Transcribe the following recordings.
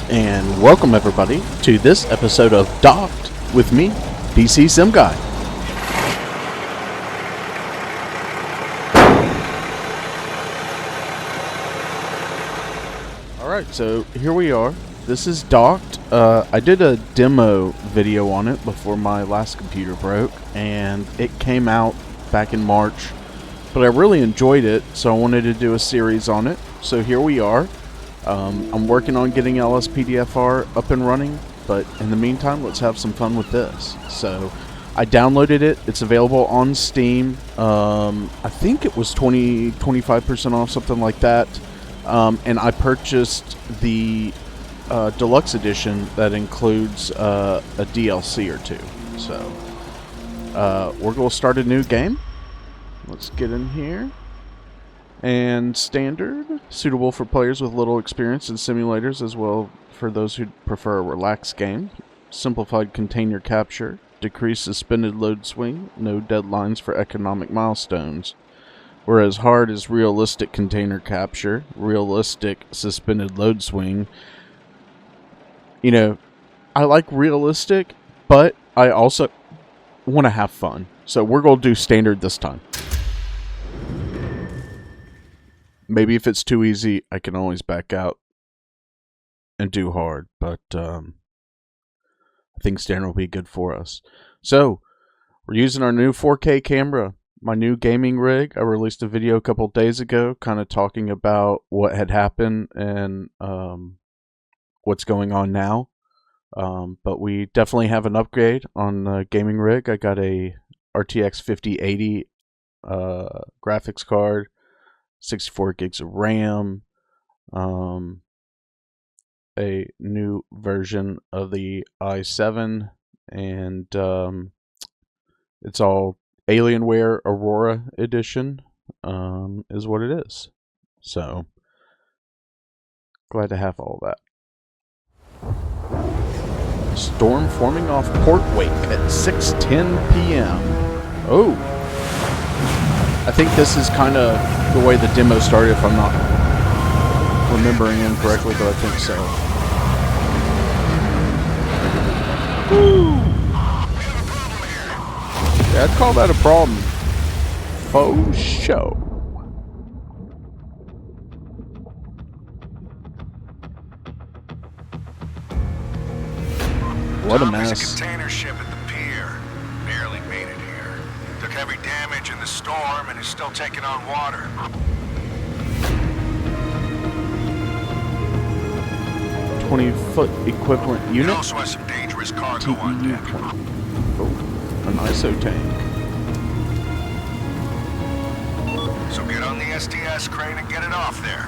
And welcome everybody to this episode of Docked with me, PCSimGuy. Alright, so here we are. This is Docked. I did a demo video on it before my last computer broke, and it came out back in March. But I really enjoyed it, so I wanted to do a series on it. So here we are. I'm working on getting LSPDFR up and running, but in the meantime, let's have some fun with this. So I downloaded it. It's available on Steam. I think it was 25% off, something like that. And I purchased the deluxe edition that includes a DLC or two. So we're going to start a new game. Let's get in here. And standard, suitable for players with little experience in simulators, as well for those who prefer a relaxed game. Simplified container capture, decreased suspended load swing, no deadlines for economic milestones. Whereas hard is realistic container capture, realistic suspended load swing. You know, I like realistic, but I also want to have fun. So we're going to do standard this time. Maybe if it's too easy, I can always back out and do hard, but I think standard will be good for us. So, we're using our new 4K camera, my new gaming rig. I released a video a couple days ago, kind of talking about what had happened and what's going on now. But we definitely have an upgrade on the gaming rig. I got a RTX 5080 graphics card. 64 gigs of RAM, a new version of the i7, and it's all Alienware Aurora Edition, is what it is. So, glad to have all that. Storm forming off Port Wake at 6:10 p.m. Oh! I think this is kind of the way the demo started, if I'm not remembering incorrectly, but I think so. Woo! Yeah, I'd call that a problem. Faux show. What a mess. There's a container ship at the pier. Barely made it here. Took heavy damage in the storm and is still taking on water. 20-foot equivalent unit. It also has some dangerous cargo on deck. Oh, an ISO tank. So get on the STS Crane and get it off there.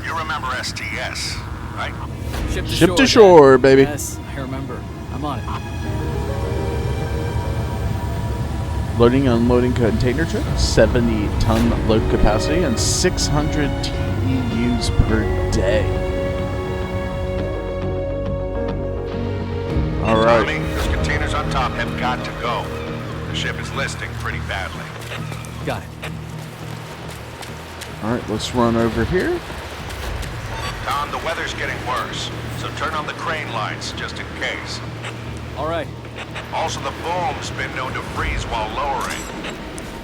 You remember STS, right? Ship to shore, baby. Yes, I remember. I'm on it. Loading and unloading container trip, 70-ton load capacity, and 600 TEUs per day. All right. Tommy, those containers on top have got to go. The ship is listing pretty badly. Got it. All right, let's run over here. Tom, the weather's getting worse, so turn on the crane lights just in case. All right. Also, the boom's been known to freeze while lowering.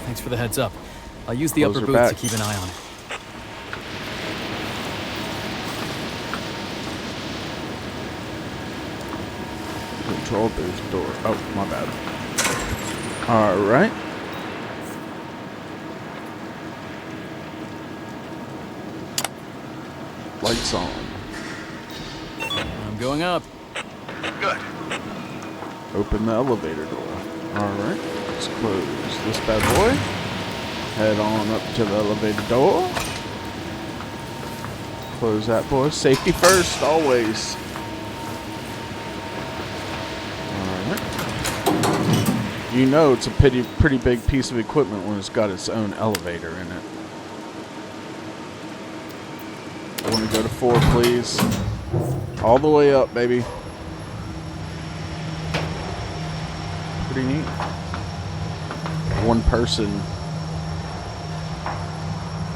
Thanks for the heads up. I'll use the Close upper her booth back. to keep an eye on it. Control booth door. Oh, my bad. All right. Lights on. I'm going up. Good. Open the elevator door. Alright, let's close this bad boy. Head on up to the elevator door. Close that boy. Safety first, always. Alright. You know it's a pretty big piece of equipment when it's got its own elevator in it. I want to go to 4, please. All the way up, baby. Pretty neat. One person.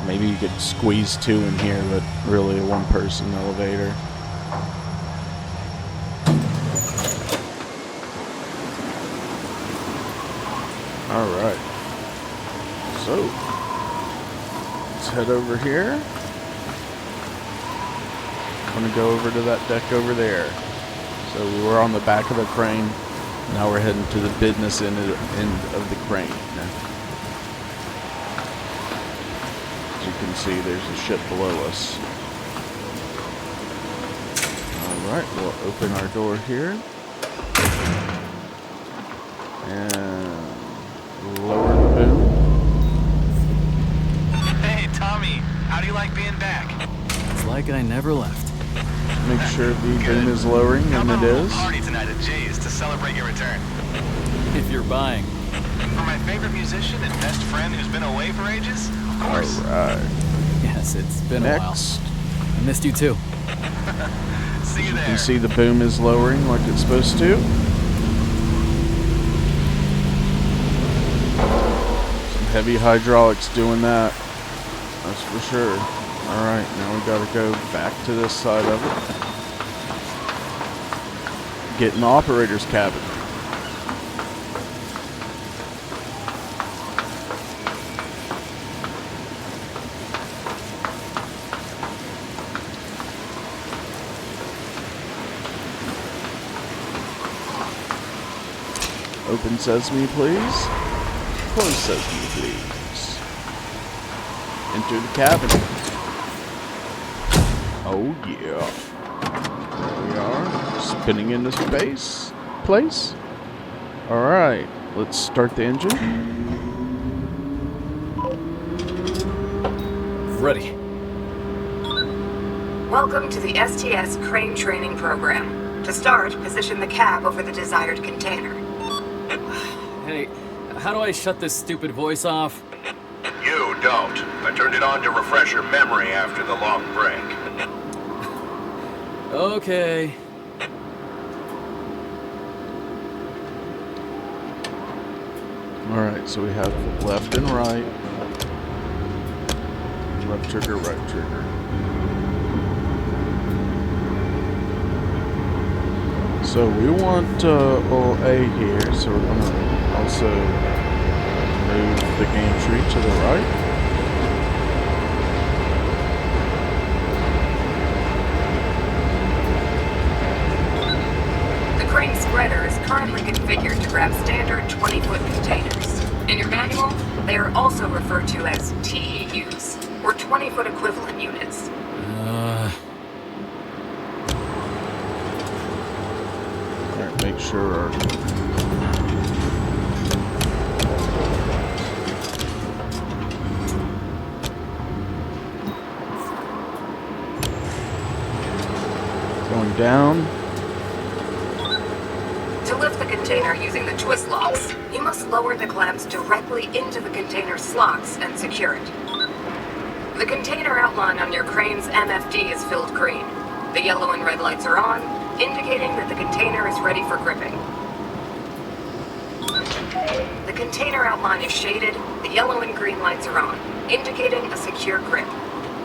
Maybe you could squeeze 2 in here, but really a one-person elevator. Alright. So, let's head over here. I'm going to go over to that deck over there. So we were on the back of the crane. Now we're heading to the business end of the crane. As you can see, there's a ship below us. Alright, we'll open our door here. And lower the boom. Hey, Tommy. How do you like being back? It's like I never left. Make sure the boom is lowering, and it is. Party tonight at Jay's to celebrate your return. If you're buying. For my favorite musician and best friend who's been away for ages? Of course. Alright. Yes, it's been a while. Next, I missed you too. See you you there. can see the boom is lowering like it's supposed to. Some heavy hydraulics doing that. That's for sure. Alright, now we gotta go back to this side of it. Get in the operator's cabin. Open sesame, please. Close sesame, please. Enter the cabin. Oh yeah. There we are. Spinning into space. Place. Alright. Let's start the engine. Ready. Welcome to the STS Crane training program. To start, position the cab over the desired container. Hey, how do I shut this stupid voice off? You don't. I turned it on to refresh your memory after the long break. Okay. Alright, so we have left and right. Left trigger, right trigger. So we want A here, so we're going to also move the gantry to the right. The crane spreader is currently configured to grab standard 20-foot containers. In your manual, they are also referred to as TEUs, or 20-foot equivalent units. Alright, make sure our going down. To lift the container using the twist locks, you must lower the clamps directly into the container slots and secure it. The container outline on your crane's MFD is filled green. The yellow and red lights are on, indicating that the container is ready for gripping. The container outline is shaded, the yellow and green lights are on, indicating a secure grip.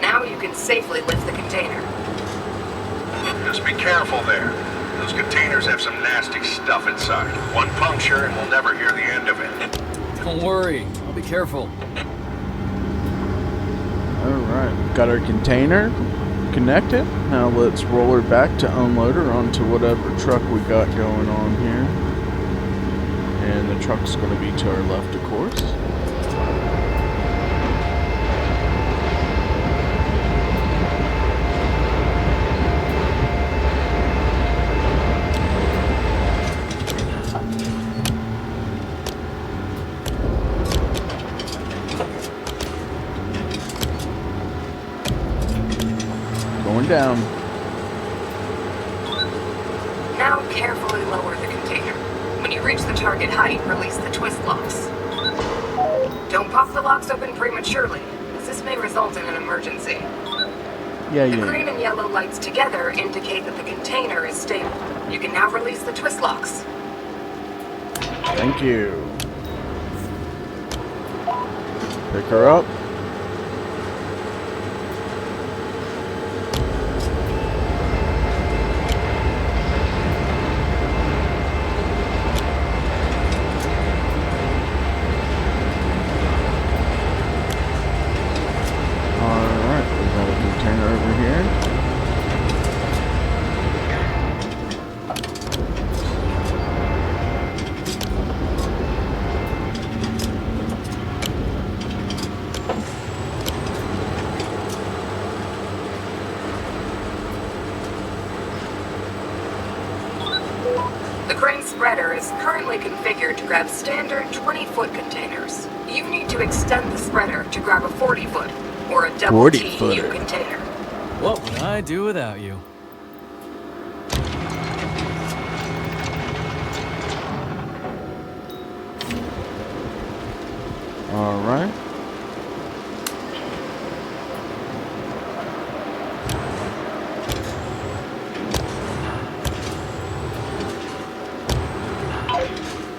Now you can safely lift the container. Just be careful there. Those containers have some nasty stuff inside. One puncture and we'll never hear the end of it. Don't worry. I'll be careful. Alright, got our container connected. Now let's roll her back to unload her onto whatever truck we got going on here. And the truck's going to be to our left, of course. Going down. Now carefully lower the container. When you reach the target height, release the twist locks. Don't pop the locks open prematurely, as this may result in an emergency. The green and yellow lights together indicate that the container is stable. You can now release the twist locks. Thank you. Pick her up. The crane spreader is currently configured to grab standard 20-foot containers. You need to extend the spreader to grab a 40-foot or a double 40-footer. TU container. What would I do without you? All right.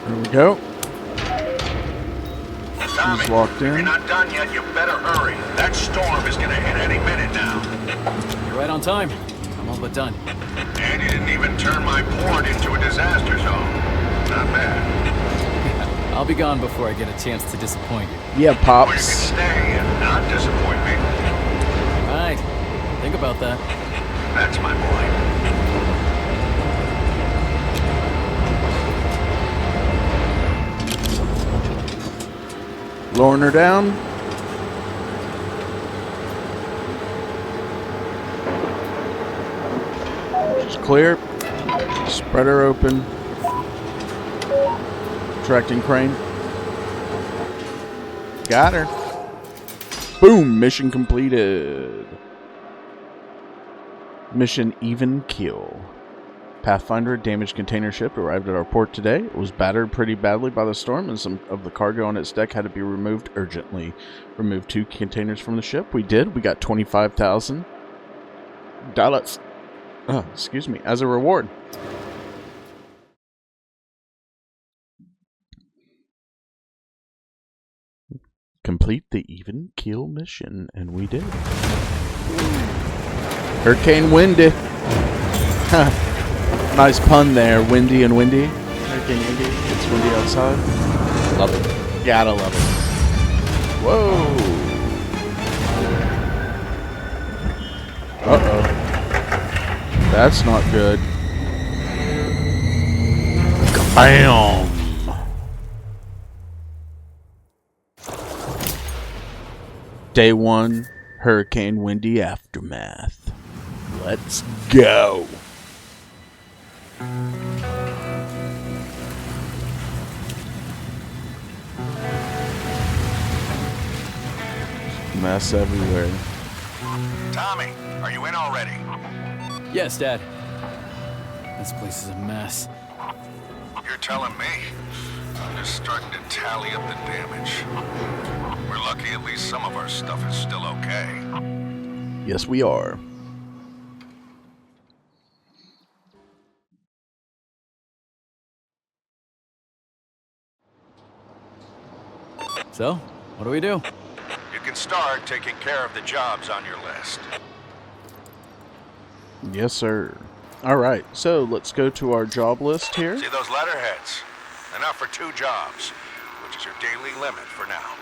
There we go. Tommy, He's locked if in. you're not done yet, you better hurry. That storm is gonna hit any minute now. You're right on time. I'm all but done. And you didn't even turn my port into a disaster zone. Not bad. I'll be gone before I get a chance to disappoint you. Yeah, Or you can Pops. stay and not disappoint me. Right. Think about that. That's my boy. Lowering her down. She's clear. Spread her open. Tracting crane. Got her. Boom! Mission completed. Mission even kill. Pathfinder, damaged container ship, arrived at our port today. It was battered pretty badly by the storm, and some of the cargo on its deck had to be removed urgently. Remove 2 containers from the ship. We did. We got $25,000. Excuse me, as a reward. Complete the even kill mission, and we did. Hurricane windy. Nice pun there, windy and windy. Hurricane windy. It's windy outside. Love it. Gotta love it. Whoa. Uh-oh. That's not good. Bam. Day 1, Hurricane Windy Aftermath. Let's go. Mess everywhere. Tommy, are you in already? Yes, Dad. This place is a mess. You're telling me. I'm just starting to tally up the damage. We're lucky at least some of our stuff is still okay. Yes, we are. So, what do we do? You can start taking care of the jobs on your list. Yes, sir. Alright, so let's go to our job list here. See those letterheads? Enough for 2 jobs, which is your daily limit for now.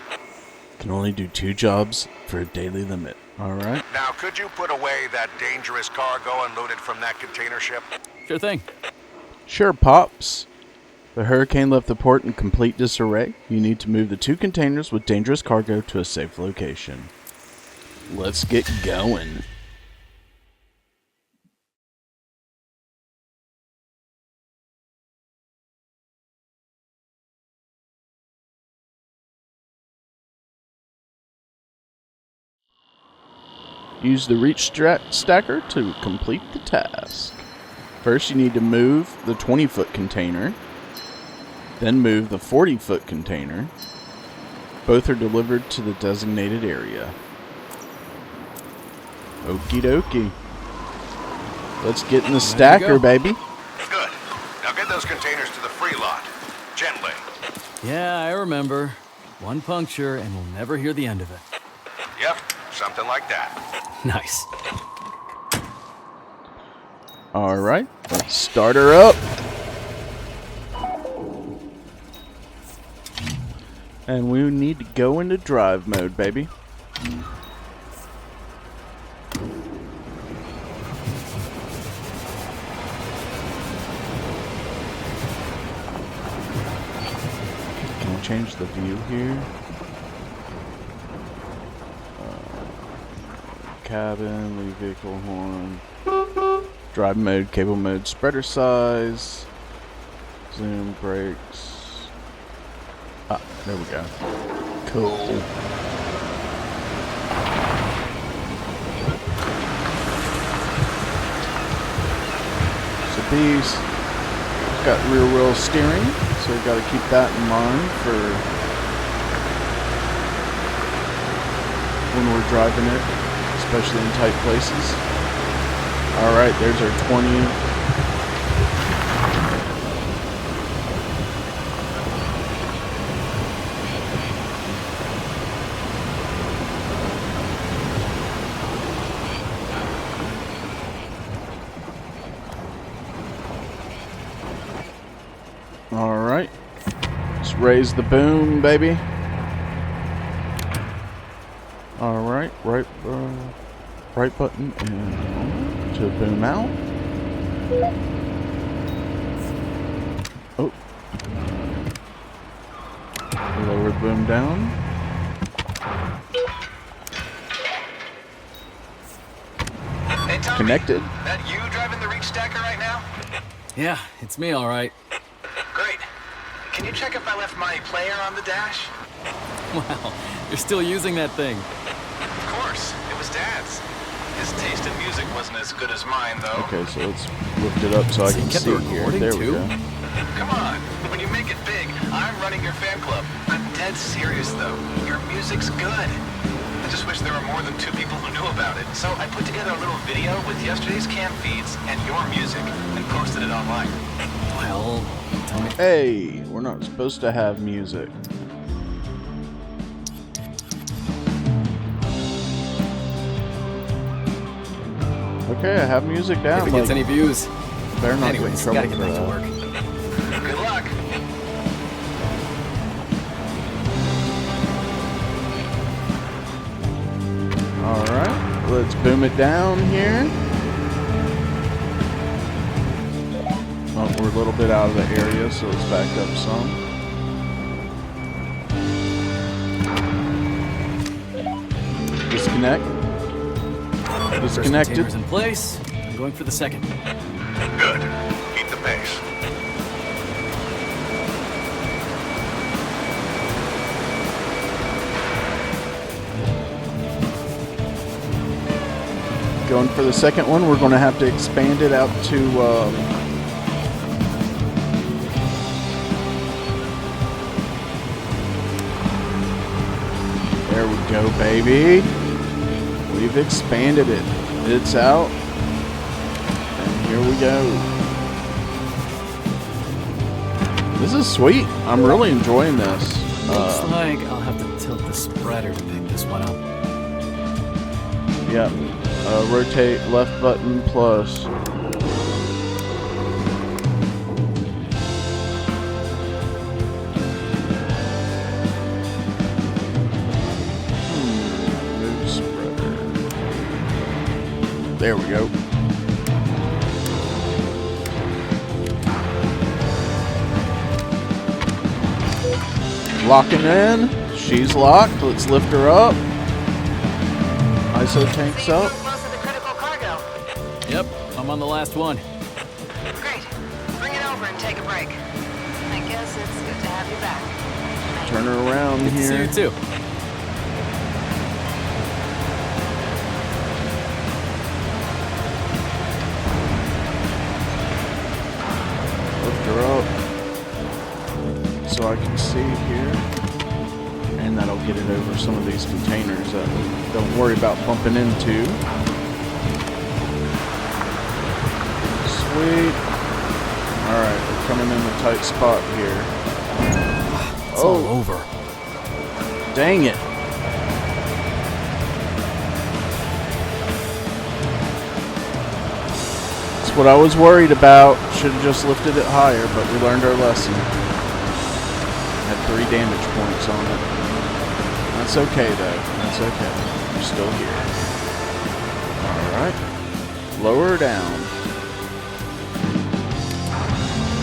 Can only do 2 jobs for a daily limit. Alright. Now, could you put away that dangerous cargo unloaded from that container ship? Sure thing. Sure, Pops. The hurricane left the port in complete disarray. You need to move the 2 containers with dangerous cargo to a safe location. Let's get going. Use the reach stacker to complete the task. First, you need to move the 20-foot container. Then move the 40-foot container. Both are delivered to the designated area. Okie dokie. Let's get in the stacker, baby. Good. Now get those containers to the free lot. Gently. Yeah, I remember. One puncture and we'll never hear the end of it. Yep, something like that. Nice. Alright, let's start her up. And we need to go into drive mode, baby. Can I change the view here? Cabin, leave vehicle horn. Drive mode, cable mode, spreader size. Zoom brakes. Ah, there we go. Cool. So these got rear wheel steering, so we got to keep that in mind for when we're driving it, especially in tight places. All right, there's our 20. All right, let's raise the boom, baby. All right, right button and to boom out. Oh, lower the boom down. Hey, Tommy, Connected. that you driving the reach stacker right now? Yeah, it's me, all right. Great. Can you check if I left my player on the dash? Wow, you're still using that thing. Of course. It was Dad's. His taste in music wasn't as good as mine, though. Okay, so let's lift it up so I So you can kept see the it here. recording, There we too? go. Come on. When you make it big, I'm running your fan club. I'm dead serious, though. Your music's good. I just wish there were more than 2 people who knew about it. So I put together a little video with yesterday's cam feeds and your music and posted it online. Well, tell me. Hey, we're not supposed to have music. Okay, I have music down. If it gets like, any views. better not Anyways, get gotta in get trouble back for to that. work. Good luck. Alright, let's boom it down here. Oh, we're a little bit out of the area, so let's back up some. Disconnect. First Disconnected. container's in place. I'm going for the second. Good. Keep the pace. Going for the second one, we're going to have to expand it out to there we go, baby. We've expanded it. It's out. And here we go. This is sweet. I'm really enjoying this. Looks like I'll have to tilt the spreader to pick this one up. Yeah. Rotate left button plus. Move spreader. There we go. Locking in. She's locked. Let's lift her up. ISO tanks up. Most of the critical cargo. Yep, I'm on the last one. Great. Bring it over and take a break. I guess it's good to have you back. Turn her around Good to see here. you too. Lift her up so I can see here. And that'll get it over some of these containers that we don't worry about bumping into. Sweet. Alright, we're coming in a tight spot here. It's all over. Dang it. That's what I was worried about. Should have just lifted it higher, but we learned our lesson. Had 3 damage points on it. That's okay, though. That's okay. We're still here. Alright. Lower her down.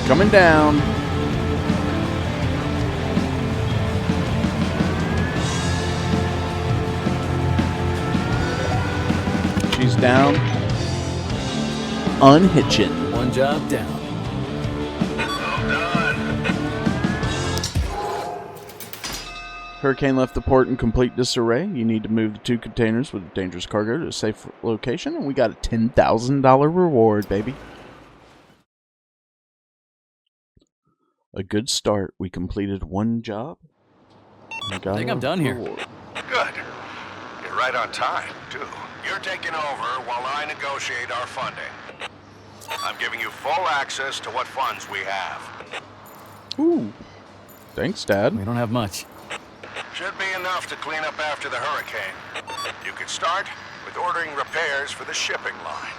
Coming down. She's down. Unhitching. One job down. Well done. Hurricane left the port in complete disarray. You need to move the 2 containers with dangerous cargo to a safe location, and we got a $10,000 reward, baby. A good start. We completed 1 job. I think I'm done here. Good. You're right on time, too. You're taking over while I negotiate our funding. I'm giving you full access to what funds we have. Ooh. Thanks, Dad. We don't have much. Should be enough to clean up after the hurricane. You can start with ordering repairs for the shipping line.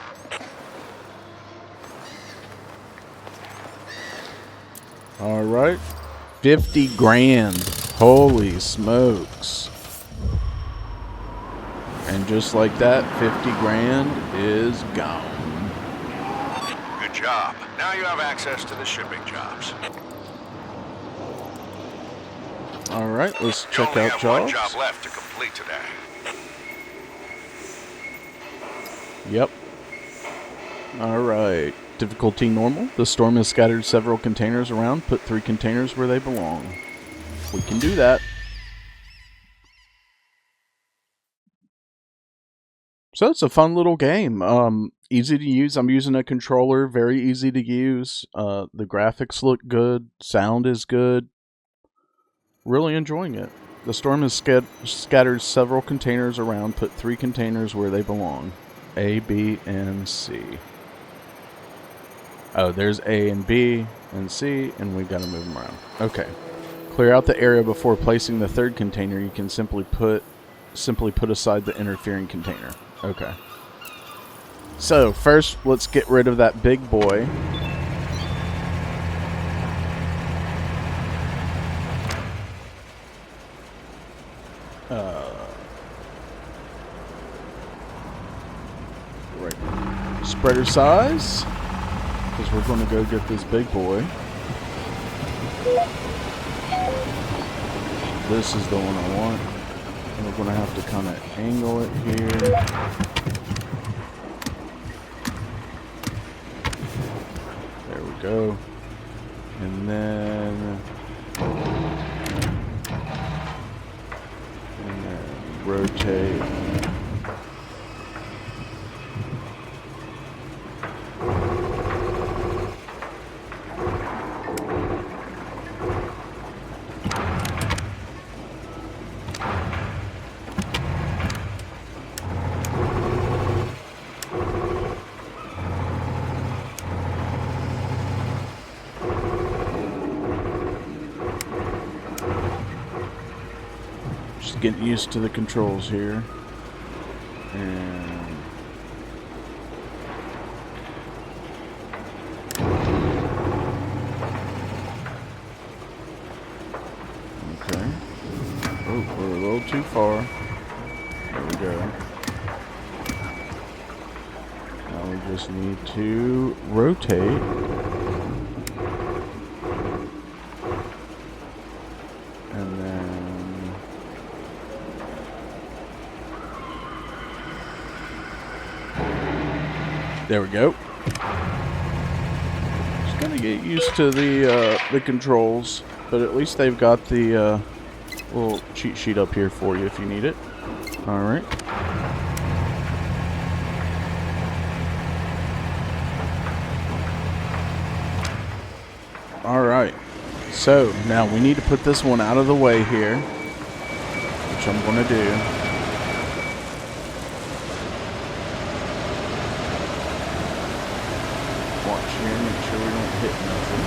All right. 50 grand. Holy smokes. And just like that, 50 grand is gone. Good job. Now you have access to the shipping jobs. All right, let's You check only out have jobs. 1 job left to complete today. Yep. All right. Difficulty normal. The storm has scattered several containers around. Put 3 containers where they belong. We can do that. So it's a fun little game. Easy to use. I'm using a controller. Very easy to use. The graphics look good. Sound is good. Really enjoying it. The storm has scattered several containers around. Put 3 containers where they belong. A, B, and C. Oh, there's A and B and C, and we've got to move them around. Okay. Clear out the area before placing the 3rd container. You can simply put aside the interfering container. Okay. So, first, let's get rid of that big boy. Right. Spreader size. Because we're going to go get this big boy. This is the one I want. And we're going to have to kind of angle it here. There we go. And then rotate. Just getting used to the controls here. And okay. Oh, we're a little too far. There we go. Now we just need to rotate. And then there we go. Just gotta get used to the controls, but at least they've got the little cheat sheet up here for you if you need it. All right. All right. So now we need to put this one out of the way here, which I'm gonna do. Watch here, make sure we don't hit nothing.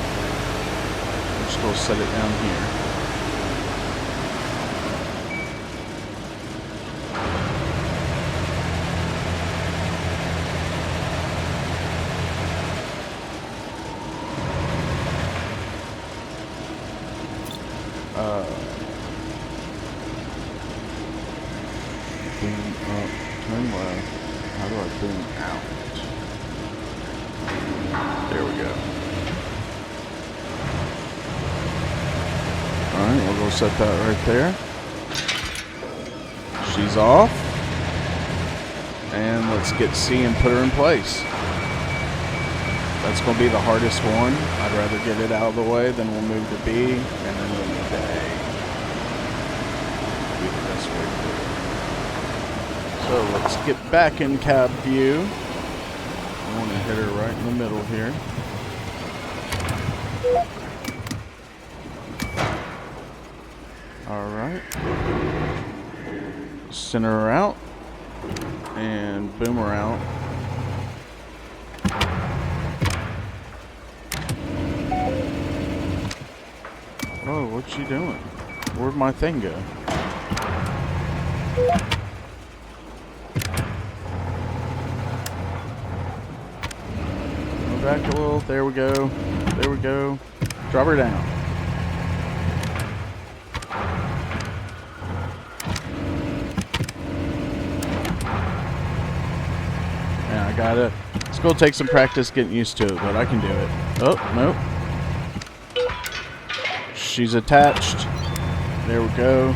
I'm just gonna set it down here. Boom up, turn left. How do I boom out? There we go. Alright, we'll go set that right there. She's off. And let's get C and put her in place. That's going to be the hardest one. I'd rather get it out of the way, then we'll move to B, and then we'll move to A. this way. So let's get back in cab view. I want to hit her right in the middle here. Alright. Center her out. And boom her out. Whoa, what's she doing? Where'd my thing go? Go back a little. There we go. There we go. Drop her down. Yeah, I gotta. It's gonna take some practice getting used to it, but I can do it. Oh, nope. She's attached. There we go.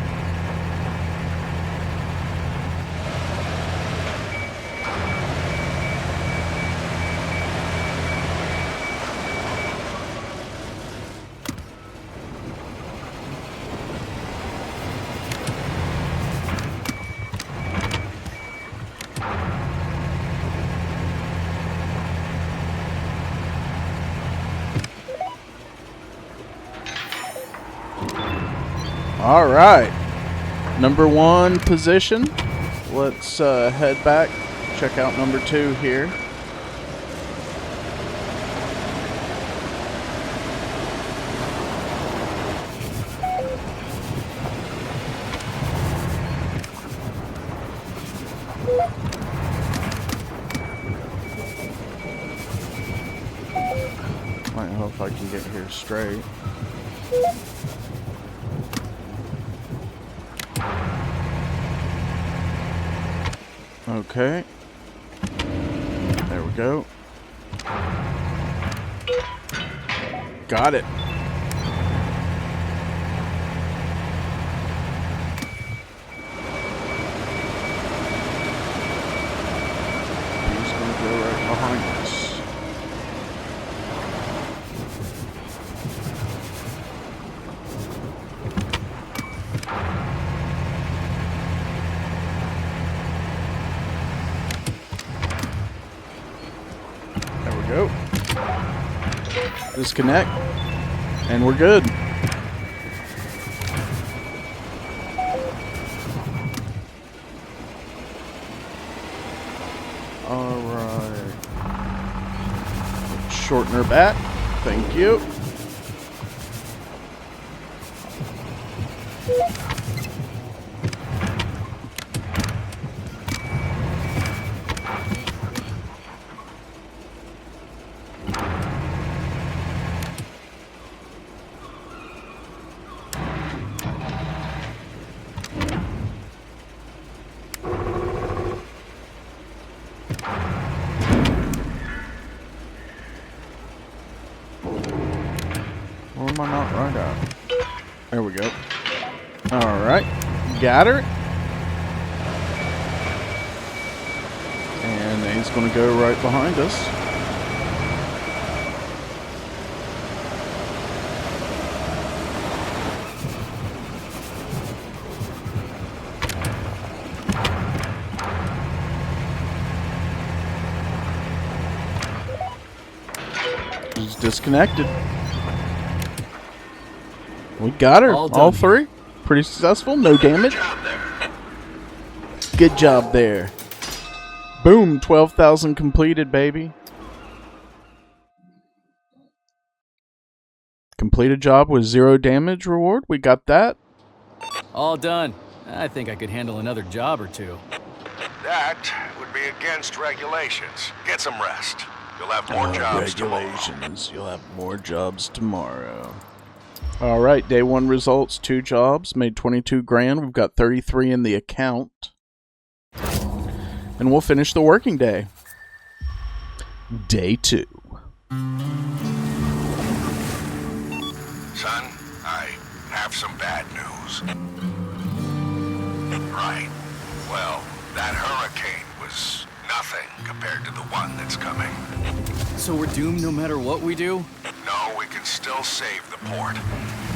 All right, number 1 position. Let's head back, check out number 2 here. I don't know if I can get here straight. Okay. There we go. Got it. He's gonna go right behind us. Go. Disconnect. And we're good. Alright. Shorten her back. Thank you. Or am I not right at? There we go. Alright. Got her. And he's going to go right behind us. She's disconnected. We got her. All 3. Pretty successful. No damage. Good job there. Boom. 12,000 completed, baby. Completed job with 0 damage reward. We got that. All done. I think I could handle another job or 2. That would be against regulations. Get some rest. You'll have more jobs regulations. You'll have more jobs tomorrow. All right, day 1 results, 2 jobs, made 22 grand. We've got 33 in the account. And we'll finish the working day. Day 2. Son, I have some bad news. Right. Well, that hurricane was nothing compared to the one that's coming. So we're doomed no matter what we do? No, we can still save the port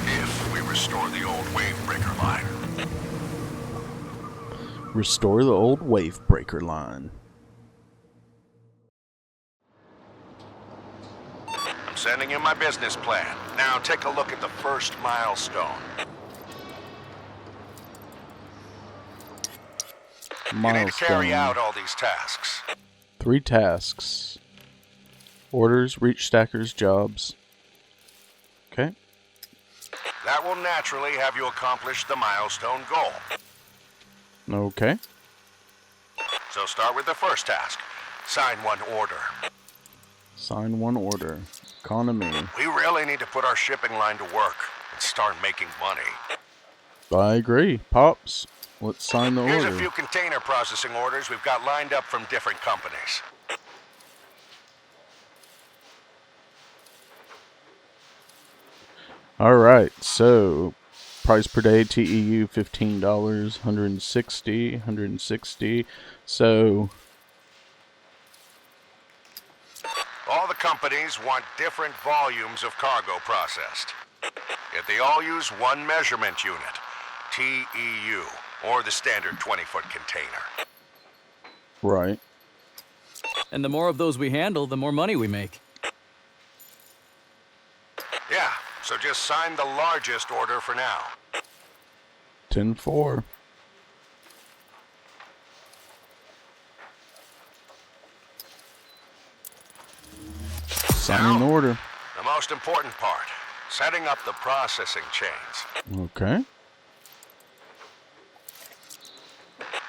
if we restore the old wave breaker line. Restore the old wave breaker line. I'm sending you my business plan. Now take a look at the first milestone. You need to carry out all these tasks. 3 tasks. Orders, reach stackers, jobs. Okay. That will naturally have you accomplish the milestone goal. Okay. So start with the first task. Sign one order. Sign one order. Economy. We really need to put our shipping line to work and start making money. I agree. Pops, let's sign the Here's order. a few container processing orders we've got lined up from different companies. Alright, so price per day TEU $15, 160. So All the companies want different volumes of cargo processed. Yet they all use one measurement unit, TEU, or the standard 20-foot container. right. And the more of those we handle, the more money we make. Yeah, so just sign the largest order for now. 10-4. Signing the order. The most important part, setting up the processing chains. Okay.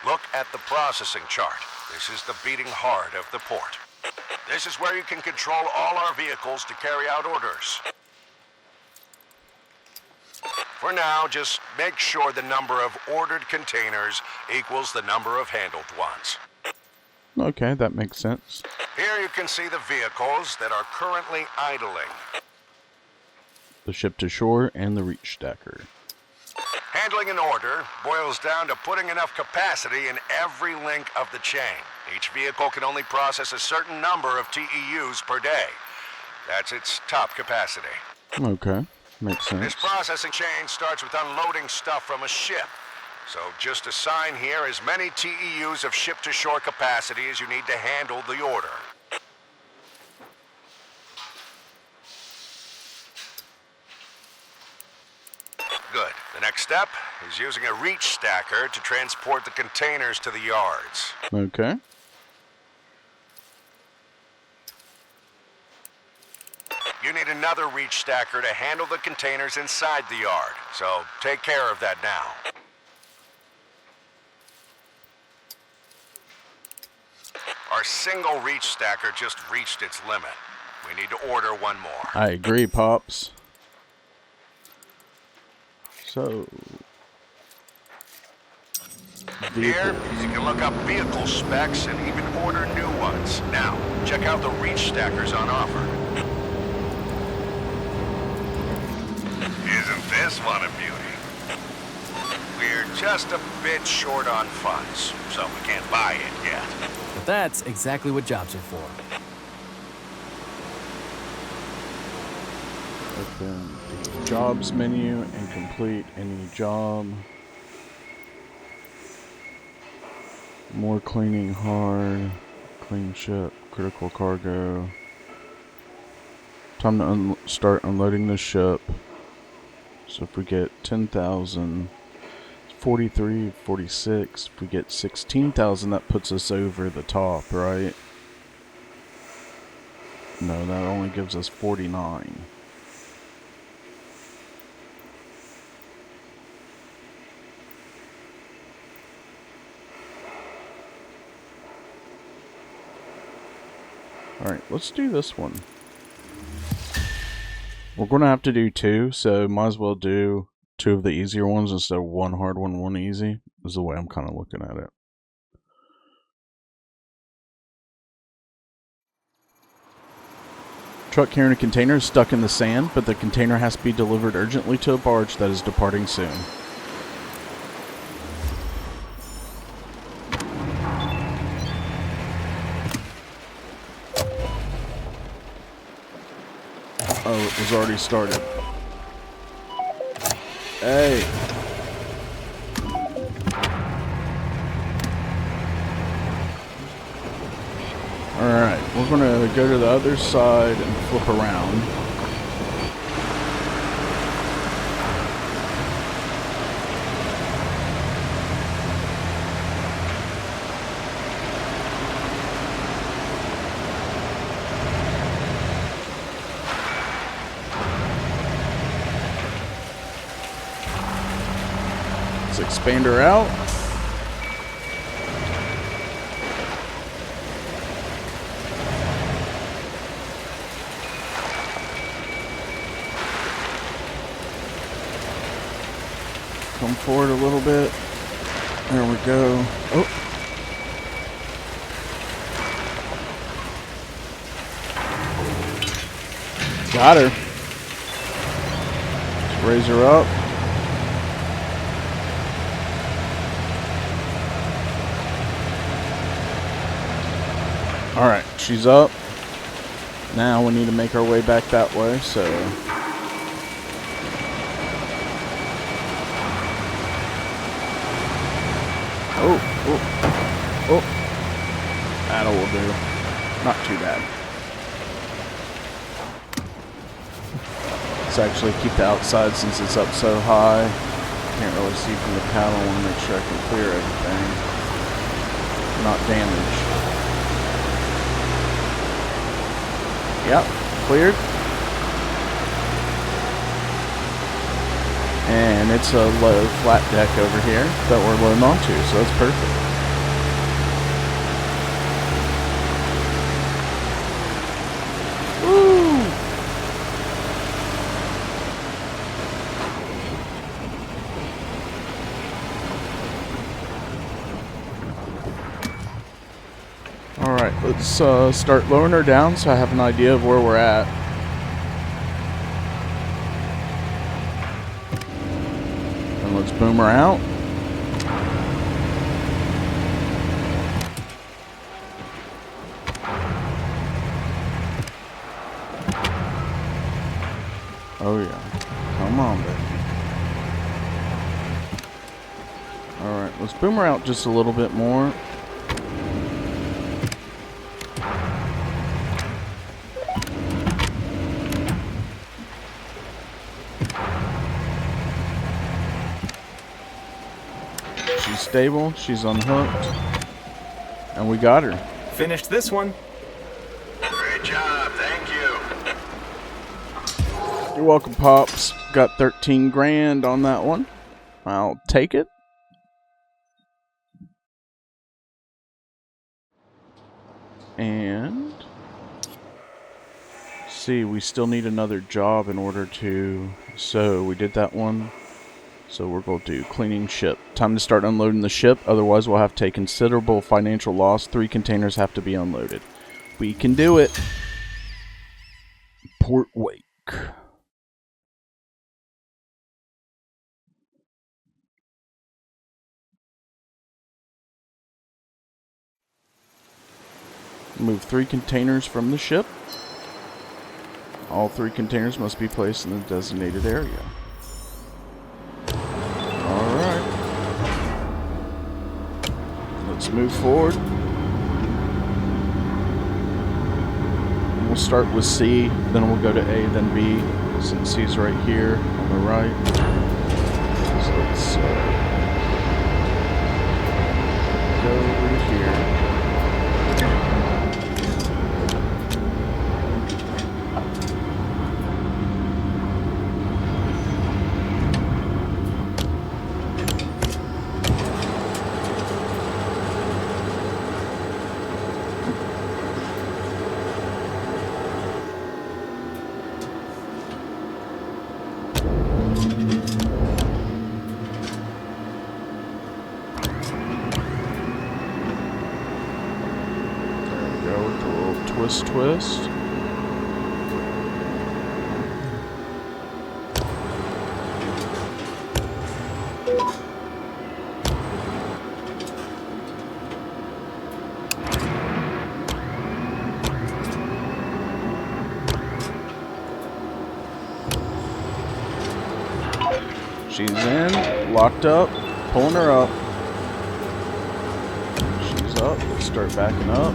Look at the processing chart. This is the beating heart of the port. This is where you can control all our vehicles to carry out orders. For now, just make sure the number of ordered containers equals the number of handled ones. Okay, that makes sense. Here you can see the vehicles that are currently idling. The ship to shore and the reach stacker. Handling an order boils down to putting enough capacity in every link of the chain. Each vehicle can only process a certain number of TEUs per day. That's its top capacity. Okay, makes sense. This processing chain starts with unloading stuff from a ship. So just assign here as many TEUs of ship-to-shore capacity as you need to handle the order. Good. The next step is using a reach stacker to transport the containers to the yards. Okay. You need another reach stacker to handle the containers inside the yard, so take care of that now. Our single reach stacker just reached its limit. We need to order one more. I agree, Pops. So... Here, you can look up vehicle specs and even order new ones. Now, check out the reach stackers on offer. Isn't this one a beauty? We're just a bit short on funds, so we can't buy it yet. But that's exactly what jobs are for. Open the jobs menu and complete any job. More cleaning hard. Clean ship. Critical cargo. Time to start unloading the ship. So if we get 10,000, 43, 46. If we get 16,000, that puts us over the top, right? No, that only gives us 49. Alright, let's do this one. We're going to have to do 2, so might as well do 2 of the easier ones instead of 1 hard one, 1 easy. Is the way I'm kind of looking at it. Truck carrying a container is stuck in the sand, but the container has to be delivered urgently to a barge that is departing soon. Oh, it was already started. Hey. Alright, we're going to go to the other side and flip around. Let's expand her out. Come forward a little bit. There we go. Oh. Got her. Let's raise her up. Alright, she's up. Now we need to make our way back that way, so... Oh. That'll do. Not too bad. Let's actually keep the outside since it's up so high. Can't really see from the paddle. I want to make sure I can clear everything. Not damage. Yep, cleared. And it's a low flat deck over here that we're loading onto, so that's perfect. Woo! Alright, let's start lowering her down so I have an idea of where we're at. Let's boom her out. Oh yeah. Come on, baby. Alright, let's boom her out just a little bit more. She's stable, she's unhooked, and we got her. Finished this one. Great job, thank you. You're welcome, Pops. Got 13 grand on that one. I'll take it. And see, we still need another job in order to... So we did that one. So we're going to do cleaning ship. Time to start unloading the ship. Otherwise, we'll have to take considerable financial loss. 3 containers have to be unloaded. We can do it. Port Wake. Move 3 containers from the ship. All 3 containers must be placed in the designated area. Let's move forward. We'll start with C, then we'll go to A, then B, since C's right here on the right. So let's go over here. Twist. She's in, locked up, pulling her up. She's up, let's start backing up.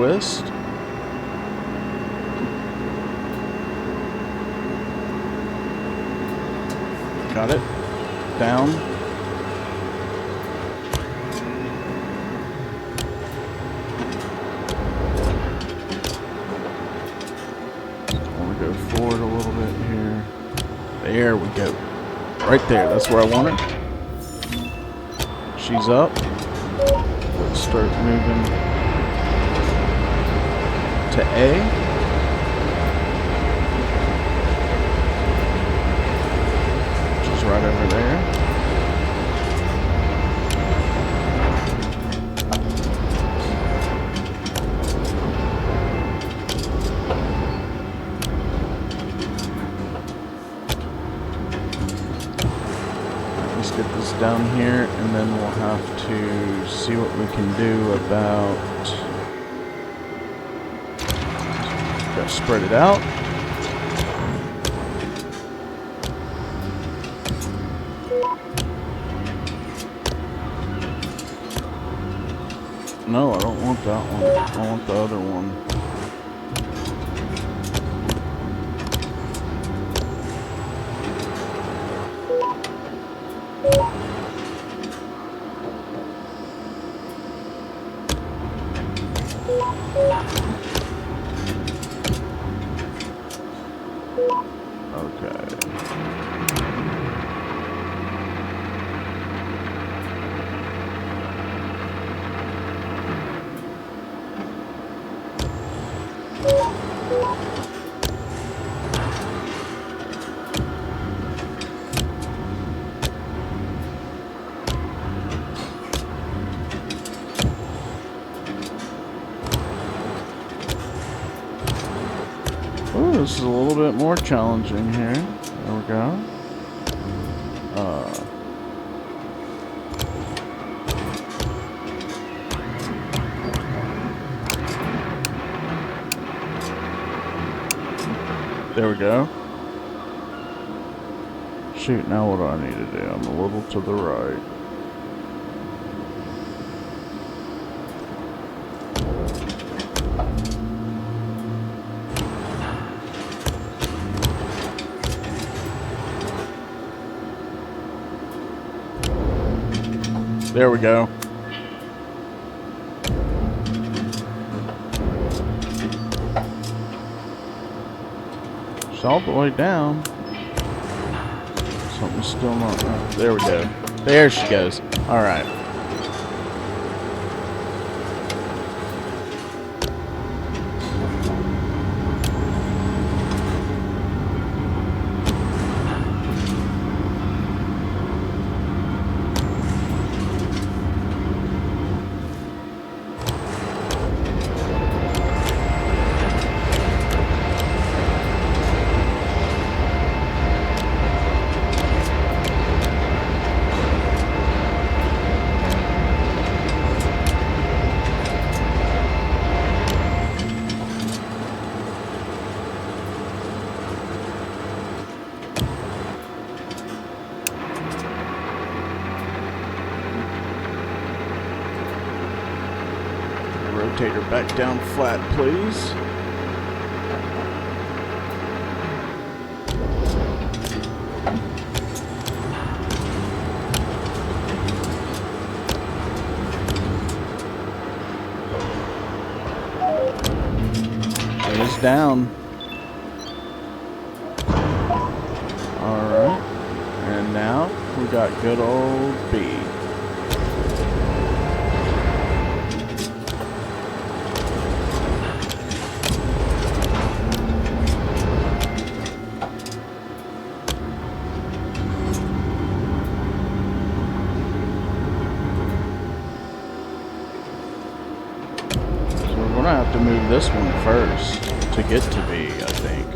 twist. Got it. Down. I want to go forward a little bit here. There we go. Right there. That's where I want her. She's up. Let's start moving to A. Right over there. Let's get this down here, and then we'll have to see what we can do about. Gotta spread it out. No, I don't want that one. I want the other one. Okay. Ooh, this is a little bit more challenging here. There we go. There we go. Shoot, now what do I need to do? I'm a little to the right. There we go. It's all the way down. Something's still not right. There we go. There she goes. All right. Rotate her back down flat, please. She is down. Alright. And now we got good old B. We're gonna have to move this one first to get to B, I think.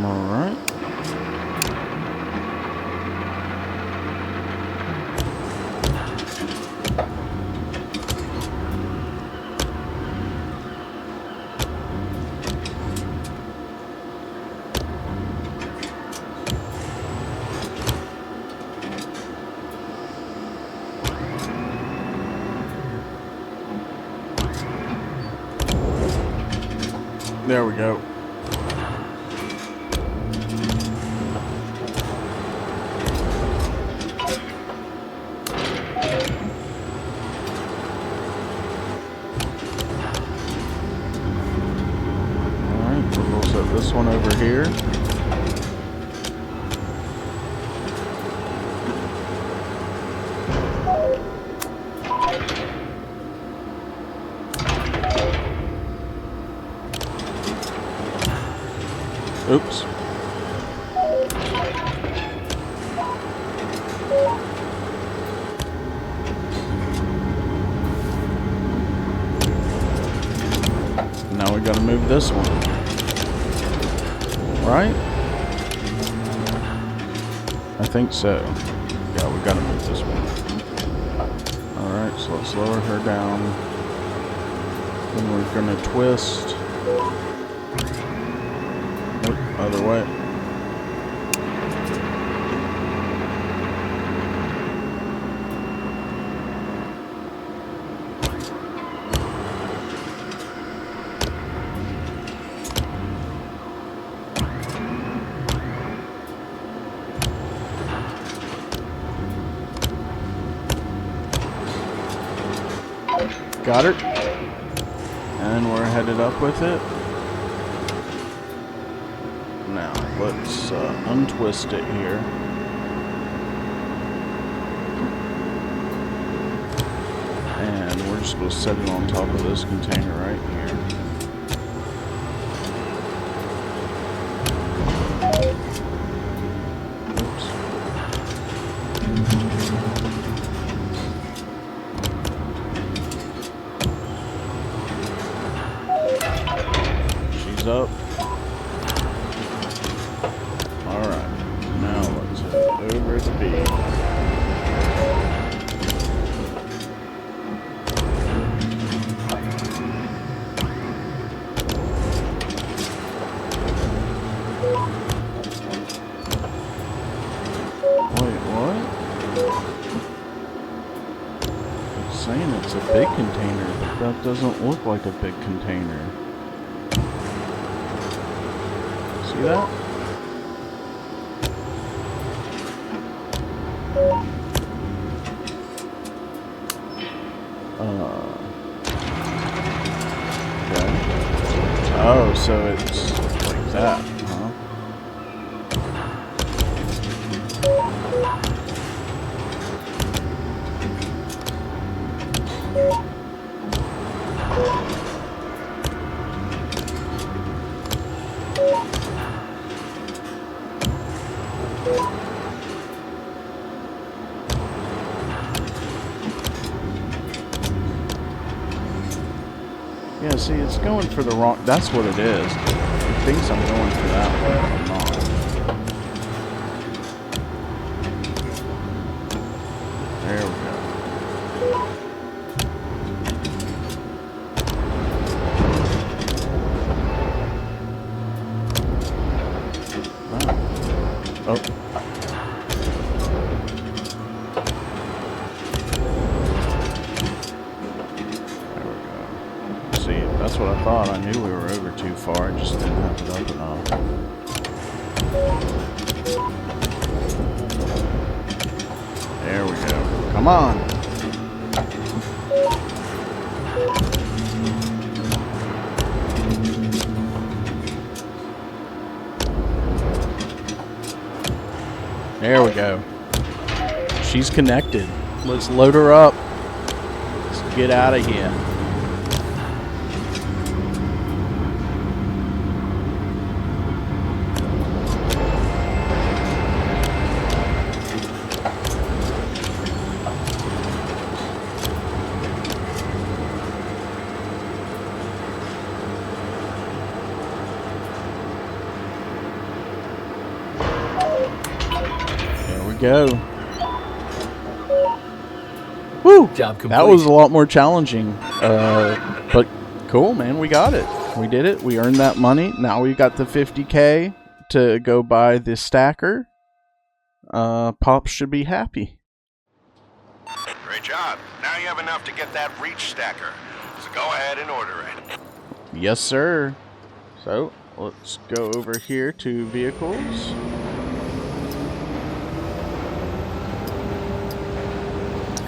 All right. There we go. Alright, we'll set this one over here. Oops. Now we gotta move this one. Right? I think so. Yeah, we gotta move this one. Alright, so let's lower her down. Then we're gonna twist. Nope, other way. Got her. And we're headed up with it. Now, let's untwist it here. And we're just going to set it on top of this container right here. Oops. She's up. Alright, now let's head over to B. Wait, what? It's saying it's a big container, but that doesn't look like a big container. See that? Okay. Oh, so it's like that, huh? Yeah, see, it's going for the wrong... That's what it is. It thinks I'm going for that way, I'm not. There we go. Oh. That's what I thought. I knew we were over too far. I just didn't have it up enough. There we go. Come on. There we go. She's connected. Let's load her up. Let's get out of here. Go. Woo! Job complete. That was a lot more challenging. But cool, man. We got it. We did it. We earned that money. Now we got the 50K to go buy the stacker. Pops should be happy. Great job. Now you have enough to get that reach stacker. So go ahead and order it. Yes, sir. So, let's go over here to vehicles.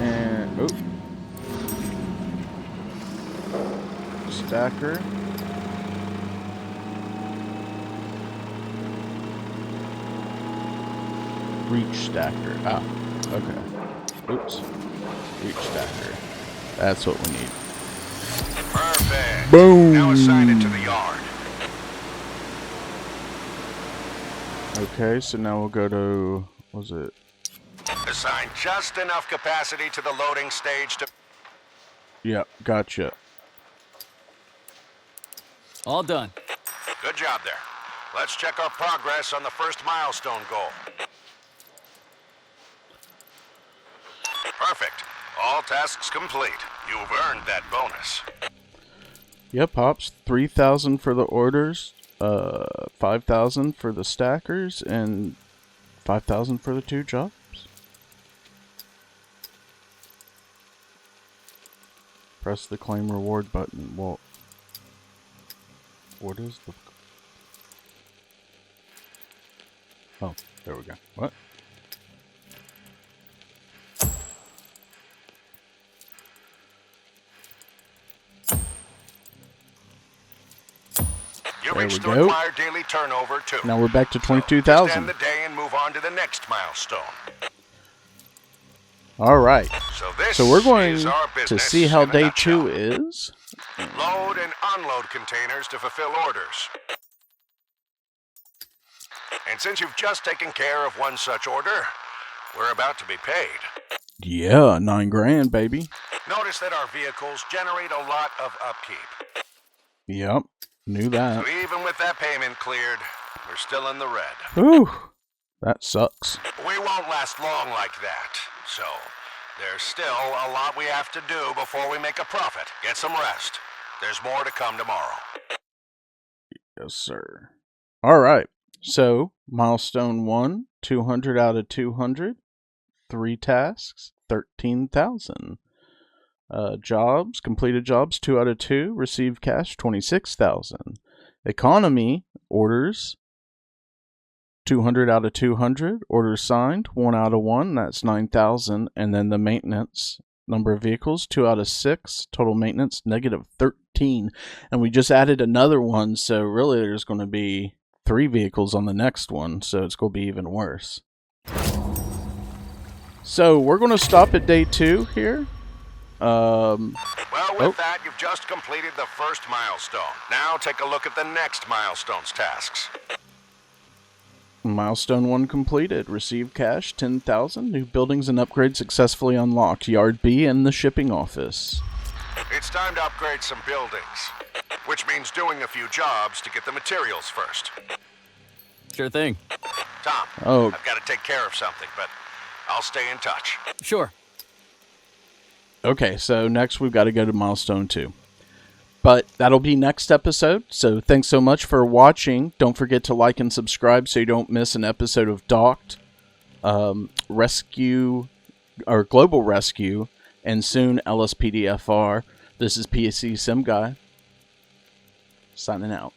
And, oh. Stacker. Reach stacker. Ah, okay. Oops. Reach stacker. That's what we need. Perfect. Boom. Now assign it to the yard. Okay, so now we'll go to, what was it? Assign just enough capacity to the loading stage to... Yeah, gotcha. All done. Good job there. Let's check our progress on the first milestone goal. Perfect. All tasks complete. You've earned that bonus. Yep, Pops. 3,000 for the orders, 5,000 for the stackers, and 5,000 for the 2 jobs. Press the claim reward button. Well, what is the... Oh, there we go. What? You There reached we the go. required daily turnover too. Now we're back to So, just 22,000. end the day and move on to the next milestone. All right. So we're going is our to business see how in a day nutshell. 2 is. Load and unload containers to fulfill orders. And since you've just taken care of one such order, we're about to be paid. Yeah, 9 grand, baby. Notice that our vehicles generate a lot of upkeep. Yep, knew that. So even with that payment cleared, we're still in the red. Whew, that sucks. We won't last long like that. So there's still a lot we have to do before we make a profit. Get some rest. There's more to come tomorrow. Yes, sir. All right. So, milestone 1, 200 out of 200. 3 tasks, 13,000. Jobs, completed jobs, 2 out of 2. Received cash, 26,000. Economy, orders, 200 out of 200. Orders signed, 1 out of 1. That's 9,000. And then the maintenance, number of vehicles, 2 out of 6. Total maintenance, negative 13. And we just added another one, so really there's going to be 3 vehicles on the next one, so it's going to be even worse. So we're going to stop at day 2 here. Well, with that, you've just completed the first milestone. Now take a look at the next milestone's tasks. Milestone 1 completed. Received cash, 10,000. New buildings and upgrades successfully unlocked. Yard B and the shipping office. It's time to upgrade some buildings, which means doing a few jobs to get the materials first. Sure thing. Tom, Oh. I've got to take care of something, but I'll stay in touch. Sure. Okay, so next we've got to go to milestone 2. But that'll be next episode. So thanks so much for watching. Don't forget to like and subscribe so you don't miss an episode of Docked, Rescue, or Global Rescue, and soon LSPDFR. This is PCSimGuy, signing out.